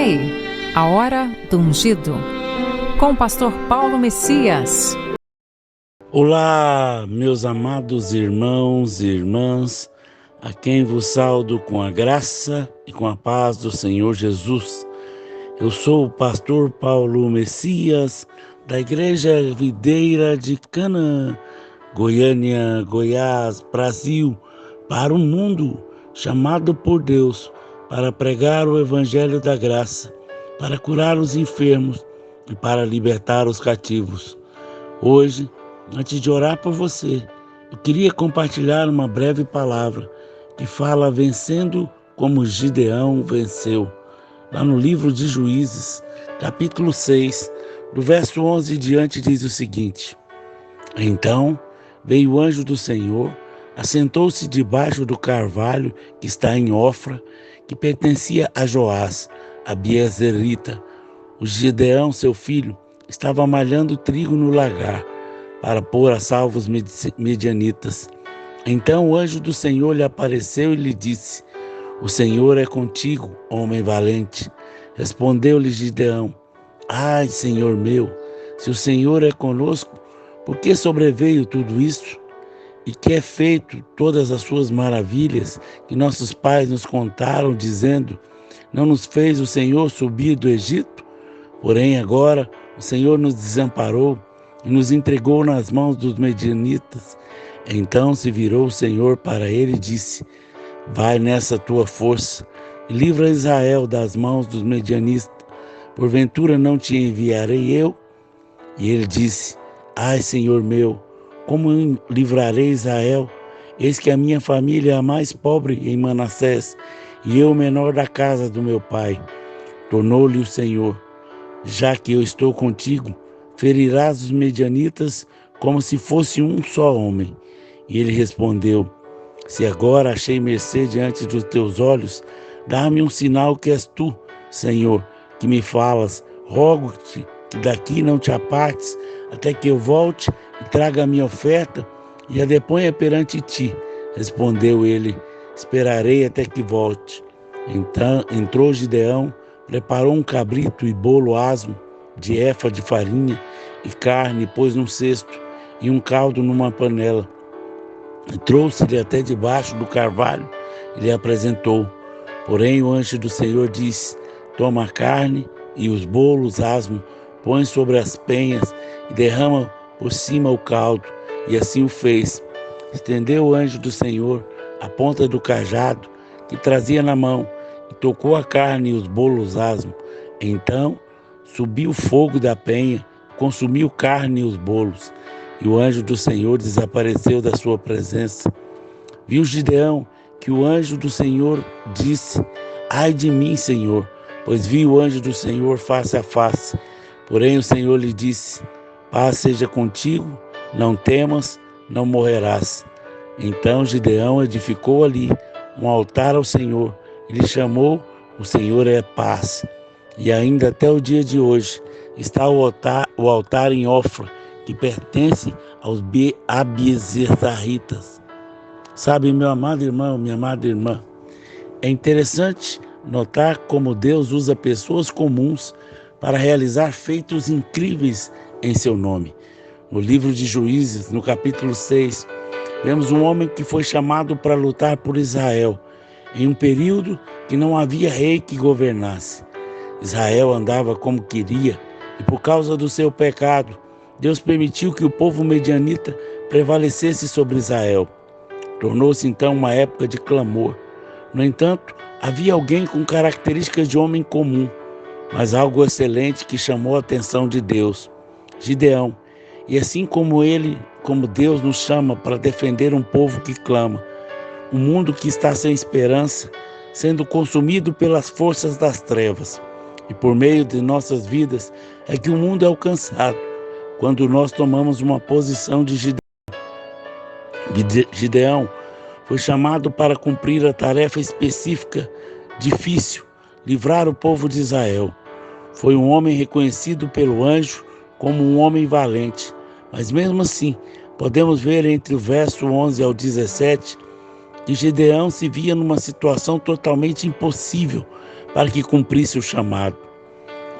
aí, a hora do ungido, com o pastor Paulo Messias. Olá, meus amados irmãos e irmãs, a quem vos saúdo com a graça e com a paz do Senhor Jesus. Eu sou o pastor Paulo Messias, da Igreja Videira de Canaã, Goiânia, Goiás, Brasil, para o mundo, chamado por Deus para pregar o Evangelho da Graça, para curar os enfermos e para libertar os cativos. Hoje, antes de orar por você, eu queria compartilhar uma breve palavra que fala vencendo como Gideão venceu. Lá no livro de Juízes, capítulo 6, do verso 11 em diante, diz o seguinte: Então veio o anjo do Senhor, assentou-se debaixo do carvalho que está em Ofra, que pertencia a Joás, a Biezerita. O Gideão, seu filho, estava malhando trigo no lagar, para pôr a salvo os medianitas. Então o anjo do Senhor lhe apareceu e lhe disse: O Senhor é contigo, homem valente. Respondeu-lhe Gideão: Ai, Senhor meu, se o Senhor é conosco, por que sobreveio tudo isso? E que é feito todas as suas maravilhas que nossos pais nos contaram, dizendo: Não nos fez o Senhor subir do Egito? Porém agora o Senhor nos desamparou e nos entregou nas mãos dos medianitas. Então se virou o Senhor para ele e disse: Vai nessa tua força e livra Israel das mãos dos medianitas. Porventura não te enviarei eu? E ele disse: Ai, Senhor meu, como eu livrarei Israel? Eis que a minha família é a mais pobre em Manassés, e eu o menor da casa do meu pai. Tornou-lhe o Senhor: Já que eu estou contigo, ferirás os medianitas como se fosse um só homem. E ele respondeu: Se agora achei mercê diante dos teus olhos, dá-me um sinal que és tu, Senhor, que me falas. Rogo-te que daqui não te apartes, até que eu volte e traga a minha oferta e a deponha perante ti. Respondeu ele: Esperarei até que volte. Então entrou Gideão, preparou um cabrito e bolo asmo, de efa de farinha e carne, pôs num cesto e um caldo numa panela. E trouxe-lhe até debaixo do carvalho e lhe apresentou. Porém o anjo do Senhor disse: Toma a carne e os bolos asmo, põe sobre as penhas e derrama por cima o caldo. E assim o fez. Estendeu o anjo do Senhor a ponta do cajado que trazia na mão e tocou a carne e os bolos asmo. Então subiu o fogo da penha, consumiu carne e os bolos. E o anjo do Senhor desapareceu da sua presença. Viu Gideão que o anjo do Senhor disse: Ai de mim, Senhor, pois vi o anjo do Senhor face a face. Porém o Senhor lhe disse: Paz seja contigo, não temas, não morrerás. Então Gideão edificou ali um altar ao Senhor e lhe chamou: O Senhor é paz. E ainda até o dia de hoje está o altar em Ofra, que pertence aos Abiezeritas. Sabe, meu amado irmão, minha amada irmã, é interessante notar como Deus usa pessoas comuns para realizar feitos incríveis em seu nome. No livro de Juízes, no capítulo 6, vemos um homem que foi chamado para lutar por Israel, em um período que não havia rei que governasse. Israel andava como queria, e por causa do seu pecado, Deus permitiu que o povo medianita prevalecesse sobre Israel. Tornou-se então uma época de clamor. No entanto, havia alguém com características de homem comum, mas algo excelente que chamou a atenção de Deus: Gideão. E assim como Deus nos chama para defender um povo que clama, um mundo que está sem esperança, sendo consumido pelas forças das trevas. E por meio de nossas vidas é que o mundo é alcançado, quando nós tomamos uma posição de Gideão. Gideão foi chamado para cumprir a tarefa específica, difícil, livrar o povo de Israel. Foi um homem reconhecido pelo anjo como um homem valente, mas mesmo assim, podemos ver entre o verso 11 ao 17 que Gideão se via numa situação totalmente impossível para que cumprisse o chamado.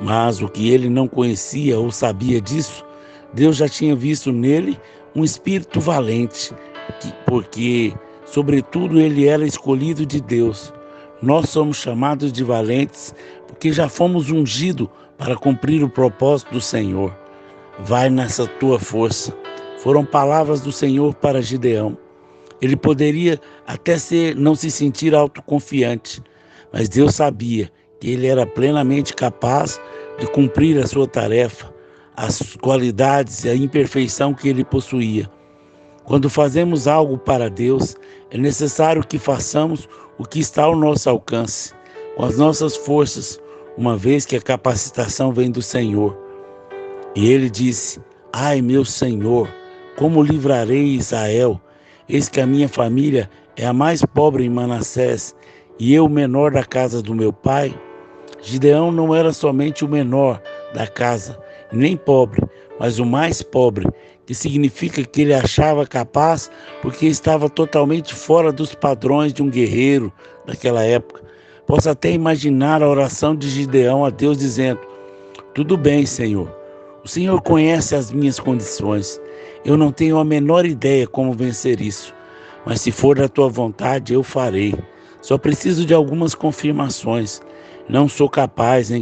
Mas o que ele não conhecia ou sabia disso, Deus já tinha visto nele um espírito valente, porque, sobretudo, ele era escolhido de Deus. Nós somos chamados de valentes porque já fomos ungidos para cumprir o propósito do Senhor. Vai nessa tua força. Foram palavras do Senhor para Gideão. Ele poderia até não se sentir autoconfiante, mas Deus sabia que ele era plenamente capaz de cumprir a sua tarefa, as qualidades e a imperfeição que ele possuía. Quando fazemos algo para Deus, é necessário que façamos o que está ao nosso alcance, com as nossas forças, uma vez que a capacitação vem do Senhor. E ele disse: ai, meu Senhor, como livrarei Israel? Eis que a minha família é a mais pobre em Manassés, e eu o menor da casa do meu pai. Gideão não era somente o menor da casa, nem pobre, mas o mais pobre, que significa que ele achava capaz porque estava totalmente fora dos padrões de um guerreiro daquela época. Posso até imaginar a oração de Gideão a Deus dizendo: tudo bem, Senhor, o Senhor conhece as minhas condições. Eu não tenho a menor ideia como vencer isso, mas se for da tua vontade, eu farei. Só preciso de algumas confirmações. Não sou capaz,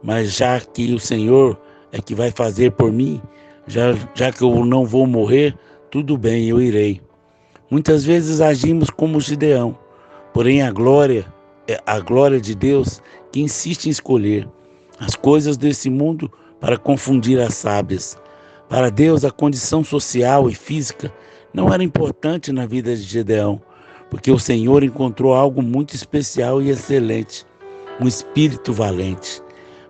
mas já que o Senhor é que vai fazer por mim, já que eu não vou morrer, tudo bem, eu irei. Muitas vezes agimos como Gideão, porém a glória de Deus que insiste em escolher as coisas desse mundo para confundir as sábias. Para Deus, a condição social e física não era importante na vida de Gideão, porque o Senhor encontrou algo muito especial e excelente, um espírito valente.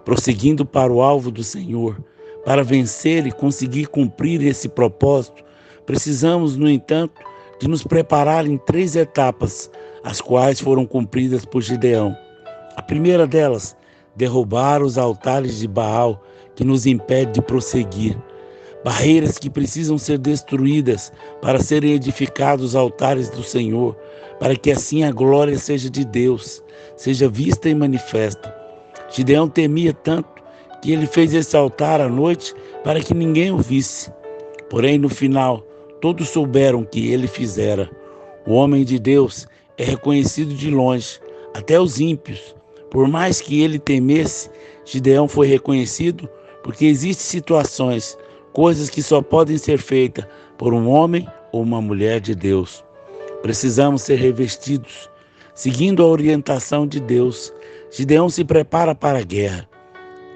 Prosseguindo para o alvo do Senhor, para vencer e conseguir cumprir esse propósito, precisamos, no entanto, de nos preparar em 3 etapas, as quais foram cumpridas por Gideão. A primeira delas, derrubar os altares de Baal que nos impede de prosseguir. Barreiras que precisam ser destruídas para serem edificados os altares do Senhor, para que assim a glória seja de Deus, seja vista e manifesta. Gideão temia tanto que ele fez esse altar à noite para que ninguém o visse. Porém, no final, todos souberam que ele fizera. O homem de Deus é reconhecido de longe, até os ímpios. Por mais que ele temesse, Gideão foi reconhecido porque existem situações, coisas que só podem ser feitas por um homem ou uma mulher de Deus. Precisamos ser revestidos, seguindo a orientação de Deus. Gideão se prepara para a guerra.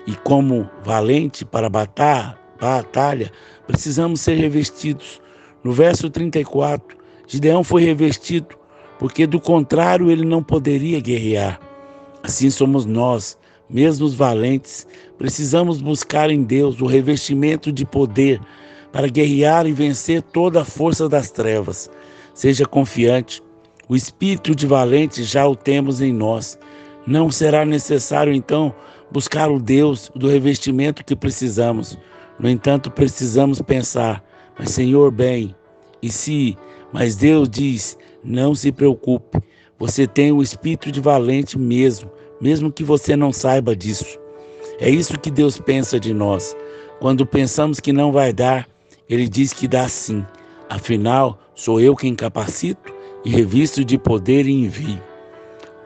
E como valente para a batalha, precisamos ser revestidos. No verso 34, Gideão foi revestido, porque do contrário ele não poderia guerrear. Assim somos nós, mesmo os valentes, precisamos buscar em Deus o revestimento de poder para guerrear e vencer toda a força das trevas. Seja confiante, o espírito de valente já o temos em nós. Não será necessário, então, buscar o Deus do revestimento que precisamos. No entanto, precisamos pensar: mas Senhor, bem, e se? Mas Deus diz: não se preocupe, você tem o espírito de valente mesmo que você não saiba disso. É isso que Deus pensa de nós. Quando pensamos que não vai dar, Ele diz que dá sim. Afinal, sou eu quem capacito e revisto de poder e envio.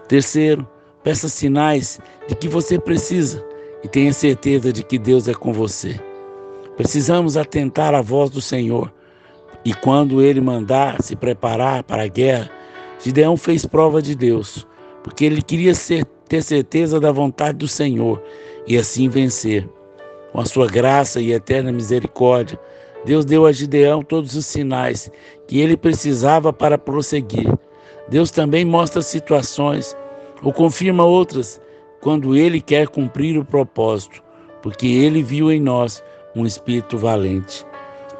Terceiro, peça sinais de que você precisa e tenha certeza de que Deus é com você. Precisamos atentar à voz do Senhor. E quando Ele mandar se preparar para a guerra, Gideão fez prova de Deus, porque ele queria ter certeza da vontade do Senhor e assim vencer. Com a sua graça e eterna misericórdia, Deus deu a Gideão todos os sinais que ele precisava para prosseguir. Deus também mostra situações ou confirma outras quando Ele quer cumprir o propósito, porque Ele viu em nós um espírito valente.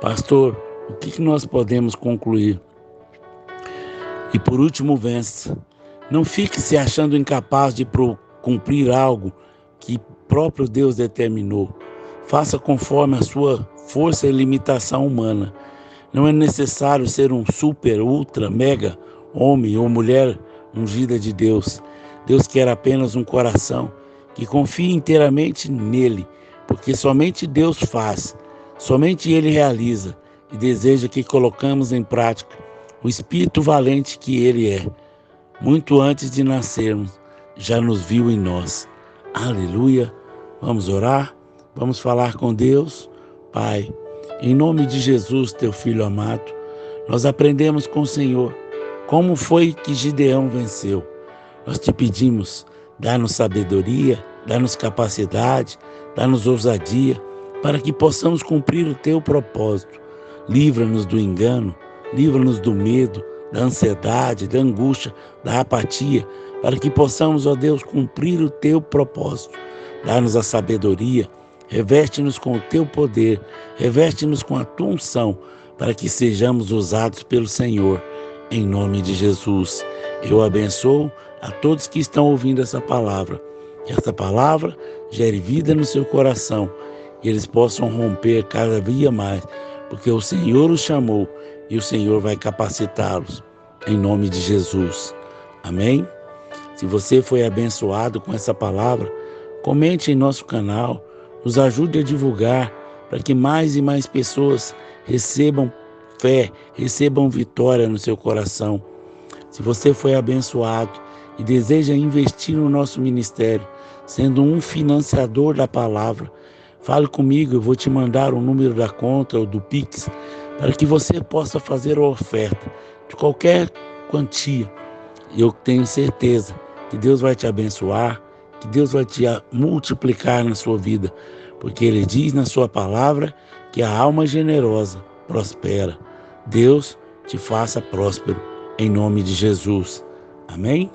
Pastor, o que nós podemos concluir? E por último, vença. Não fique se achando incapaz de cumprir algo que próprio Deus determinou. Faça conforme a sua força e limitação humana. Não é necessário ser um super, ultra, mega homem ou mulher ungida de Deus. Deus quer apenas um coração que confie inteiramente nele, porque somente Deus faz, somente Ele realiza e deseja que colocamos em prática o espírito valente que Ele é. Muito antes de nascermos, já nos viu em nós. Aleluia! Vamos orar? Vamos falar com Deus? Pai, em nome de Jesus, teu Filho amado, nós aprendemos com o Senhor como foi que Gideão venceu. Nós te pedimos, dá-nos sabedoria, dá-nos capacidade, dá-nos ousadia, para que possamos cumprir o teu propósito. Livra-nos do engano, livra-nos do medo, da ansiedade, da angústia, da apatia, para que possamos, ó Deus, cumprir o teu propósito. Dá-nos a sabedoria, reveste-nos com o teu poder, reveste-nos com a tua unção, para que sejamos usados pelo Senhor, em nome de Jesus. Eu abençoo a todos que estão ouvindo essa palavra. Que essa palavra gere vida no seu coração e eles possam romper cada dia mais, porque o Senhor os chamou e o Senhor vai capacitá-los, em nome de Jesus. Amém? Se você foi abençoado com essa palavra, comente em nosso canal, nos ajude a divulgar, para que mais e mais pessoas recebam fé, recebam vitória no seu coração. Se você foi abençoado e deseja investir no nosso ministério, sendo um financiador da palavra, fale comigo, eu vou te mandar o número da conta ou do Pix, para que você possa fazer a oferta de qualquer quantia. Eu tenho certeza que Deus vai te abençoar, que Deus vai te multiplicar na sua vida, porque Ele diz na sua palavra que a alma generosa prospera. Deus te faça próspero, em nome de Jesus. Amém?